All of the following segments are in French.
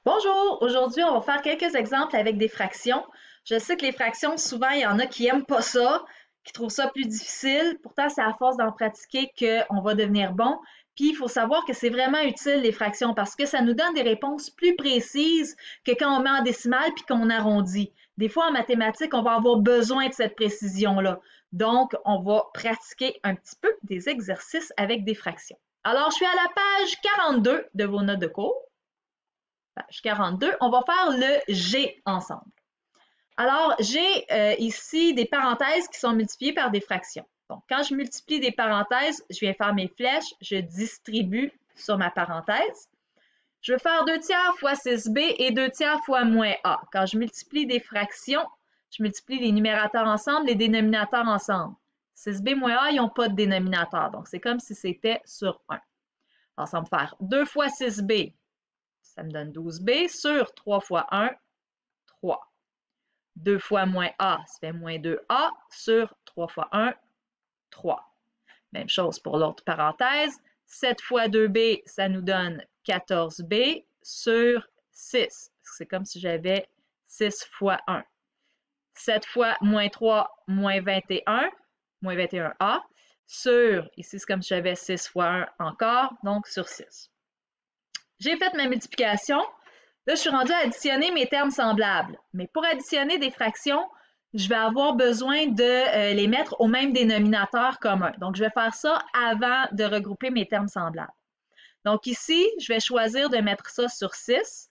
Bonjour, aujourd'hui on va faire quelques exemples avec des fractions. Je sais que les fractions, souvent il y en a qui n'aiment pas ça, qui trouvent ça plus difficile. Pourtant, c'est à force d'en pratiquer qu'on va devenir bon. Puis il faut savoir que c'est vraiment utile les fractions parce que ça nous donne des réponses plus précises que quand on met en décimale puis qu'on arrondit. Des fois en mathématiques, on va avoir besoin de cette précision-là. Donc, on va pratiquer un petit peu des exercices avec des fractions. Alors, je suis à la page 42 de vos notes de cours. Page 42, on va faire le G ensemble. Alors, j'ai ici des parenthèses qui sont multipliées par des fractions. Donc, quand je multiplie des parenthèses, je viens faire mes flèches, je distribue sur ma parenthèse. Je vais faire 2 tiers fois 6b et 2 tiers fois moins a. Quand je multiplie des fractions, je multiplie les numérateurs ensemble, les dénominateurs ensemble. 6b moins a, ils n'ont pas de dénominateur, donc c'est comme si c'était sur 1. Alors, ça va me faire 2 fois 6b, ça me donne 12b sur 3 fois 1, 3. 2 fois moins a, ça fait moins 2a sur 3 fois 1, 3. Même chose pour l'autre parenthèse. 7 fois 2b, ça nous donne 14b sur 6. C'est comme si j'avais 6 fois 1. 7 fois moins 3, moins 21, moins 21a, sur, ici c'est comme si j'avais 6 fois 1 encore, donc sur 6. J'ai fait ma multiplication. Là, je suis rendue à additionner mes termes semblables. Mais pour additionner des fractions, je vais avoir besoin de les mettre au même dénominateur commun. Donc, je vais faire ça avant de regrouper mes termes semblables. Donc ici, je vais choisir de mettre ça sur 6.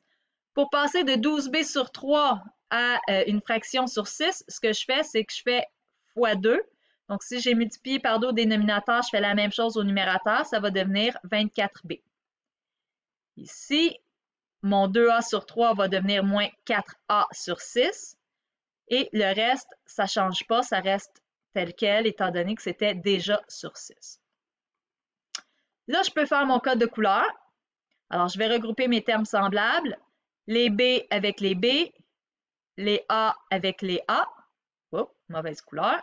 Pour passer de 12b sur 3 à une fraction sur 6, ce que je fais, c'est que je fais fois 2. Donc, si j'ai multiplié par 2 au dénominateur, je fais la même chose au numérateur, ça va devenir 24b. Ici, mon 2a sur 3 va devenir moins 4a sur 6. Et le reste, ça ne change pas, ça reste tel quel, étant donné que c'était déjà sur 6. Là, je peux faire mon code de couleur. Alors, je vais regrouper mes termes semblables. Les B avec les B, les A avec les A. Oups, mauvaise couleur.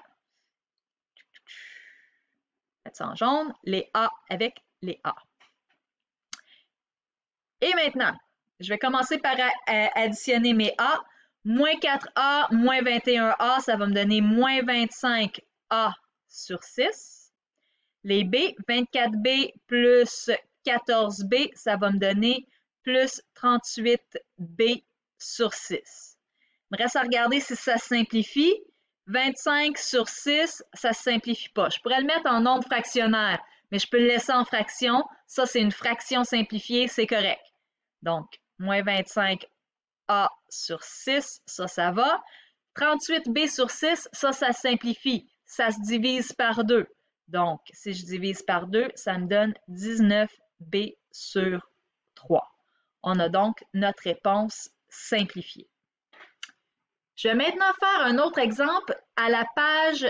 Mettre ça en jaune. Les A avec les A. Et maintenant, je vais commencer par additionner mes A. Moins 4A, moins 21A, ça va me donner moins 25A sur 6. Les B, 24B plus 14B, ça va me donner plus 38B sur 6. Il me reste à regarder si ça se simplifie. 25 sur 6, ça ne se simplifie pas. Je pourrais le mettre en nombre fractionnaire, mais je peux le laisser en fraction. Ça, c'est une fraction simplifiée, c'est correct. Donc, moins 25A sur 6, ça va. 38B sur 6, ça se simplifie. Ça se divise par 2. Donc, si je divise par 2, ça me donne 19B sur 3. On a donc notre réponse simplifiée. Je vais maintenant faire un autre exemple à la page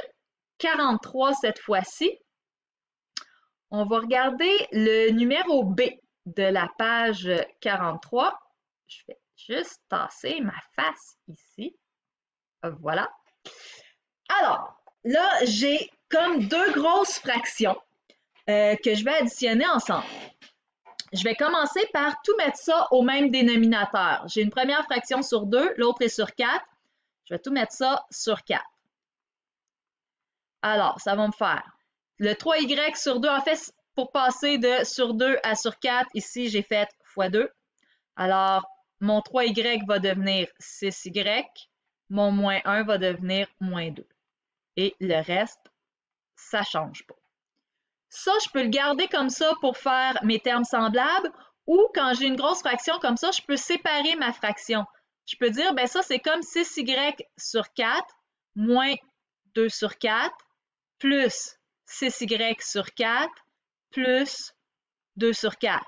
43 cette fois-ci. On va regarder le numéro B de la page 43. Je vais juste tasser ma face ici. Voilà. Alors, là, j'ai comme deux grosses fractions que je vais additionner ensemble. Je vais commencer par tout mettre ça au même dénominateur. J'ai une première fraction sur 2, l'autre est sur 4. Je vais tout mettre ça sur 4. Alors, ça va me faire le 3y sur 2. En fait, pour passer de sur 2 à sur 4, ici, j'ai fait fois 2. Alors, mon 3y va devenir 6y. Mon moins 1 va devenir moins 2. Et le reste, ça ne change pas. Ça, je peux le garder comme ça pour faire mes termes semblables, ou quand j'ai une grosse fraction comme ça, je peux séparer ma fraction. Je peux dire, ben ça, c'est comme 6y sur 4 moins 2 sur 4 plus 6y sur 4 plus 2 sur 4.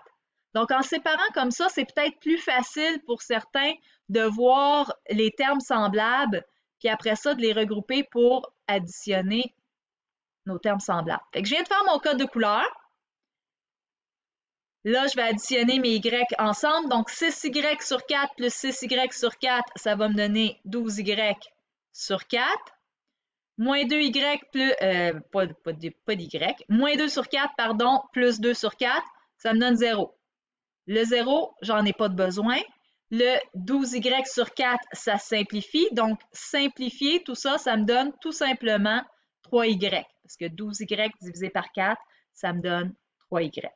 Donc, en séparant comme ça, c'est peut-être plus facile pour certains de voir les termes semblables, puis après ça, de les regrouper pour additionner nos termes semblables. Fait que je viens de faire mon code de couleur. Là, je vais additionner mes y ensemble. Donc, 6y sur 4 plus 6y sur 4, ça va me donner 12y sur 4. Moins 2y plus, pas d'y, moins 2 sur 4, pardon, plus 2 sur 4, ça me donne 0. Le 0, j'en ai pas de besoin. Le 12y sur 4, ça simplifie. Donc, simplifier tout ça, ça me donne tout simplement 3y. Parce que 12y divisé par 4, ça me donne 3y.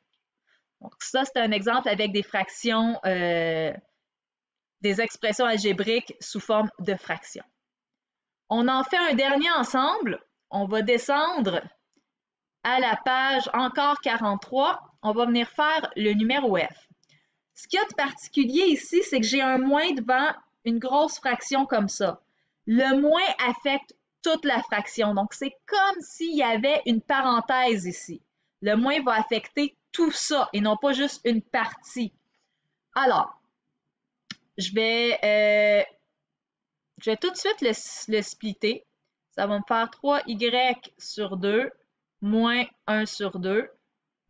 Donc, ça, c'est un exemple avec des fractions, des expressions algébriques sous forme de fractions. On en fait un dernier ensemble. On va descendre à la page encore 43. On va venir faire le numéro f. Ce qu'il y a de particulier ici, c'est que j'ai un moins devant une grosse fraction comme ça. Le moins affecte toute la fraction. Donc, c'est comme s'il y avait une parenthèse ici. Le moins va affecter tout ça et non pas juste une partie. Alors, je vais tout de suite le splitter. Ça va me faire 3y sur 2 moins 1 sur 2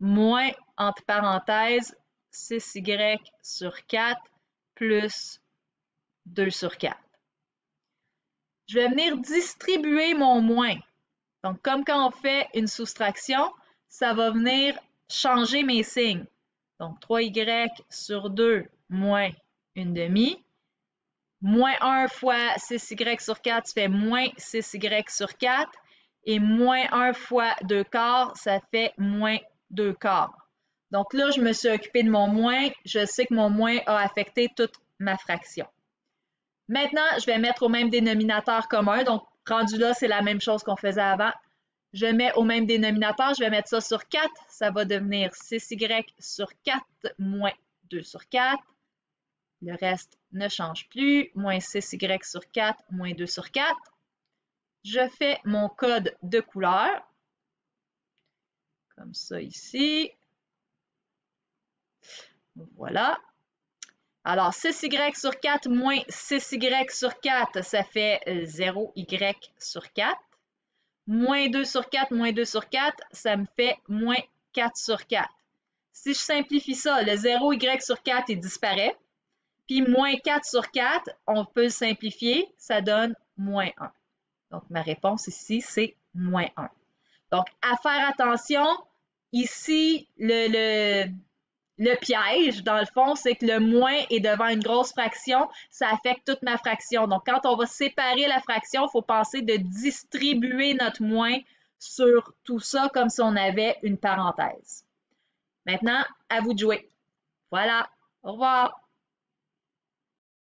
moins, entre parenthèses, 6y sur 4 plus 2 sur 4. Je vais venir distribuer mon moins. Donc, comme quand on fait une soustraction, ça va venir changer mes signes. Donc, 3y sur 2 moins 1 demi. Moins 1 fois 6y sur 4, ça fait moins 6y sur 4. Et moins 1 fois 2 quarts, ça fait moins 2 quarts. Donc là, je me suis occupée de mon moins. Je sais que mon moins a affecté toute ma fraction. Maintenant, je vais mettre au même dénominateur commun. Donc, rendu là, c'est la même chose qu'on faisait avant. Je mets au même dénominateur, je vais mettre ça sur 4. Ça va devenir 6y sur 4 moins 2 sur 4. Le reste ne change plus. Moins 6y sur 4 moins 2 sur 4. Je fais mon code de couleur. Comme ça ici. Voilà. Alors, 6y sur 4 moins 6y sur 4, ça fait 0y sur 4. Moins 2 sur 4 moins 2 sur 4, ça me fait moins 4 sur 4. Si je simplifie ça, le 0y sur 4, il disparaît. Puis moins 4 sur 4, on peut le simplifier, ça donne moins 1. Donc, ma réponse ici, c'est moins 1. Donc, à faire attention, ici, le piège, dans le fond, c'est que le moins est devant une grosse fraction, ça affecte toute ma fraction. Donc, quand on va séparer la fraction, il faut penser de distribuer notre moins sur tout ça comme si on avait une parenthèse. Maintenant, à vous de jouer. Voilà, au revoir.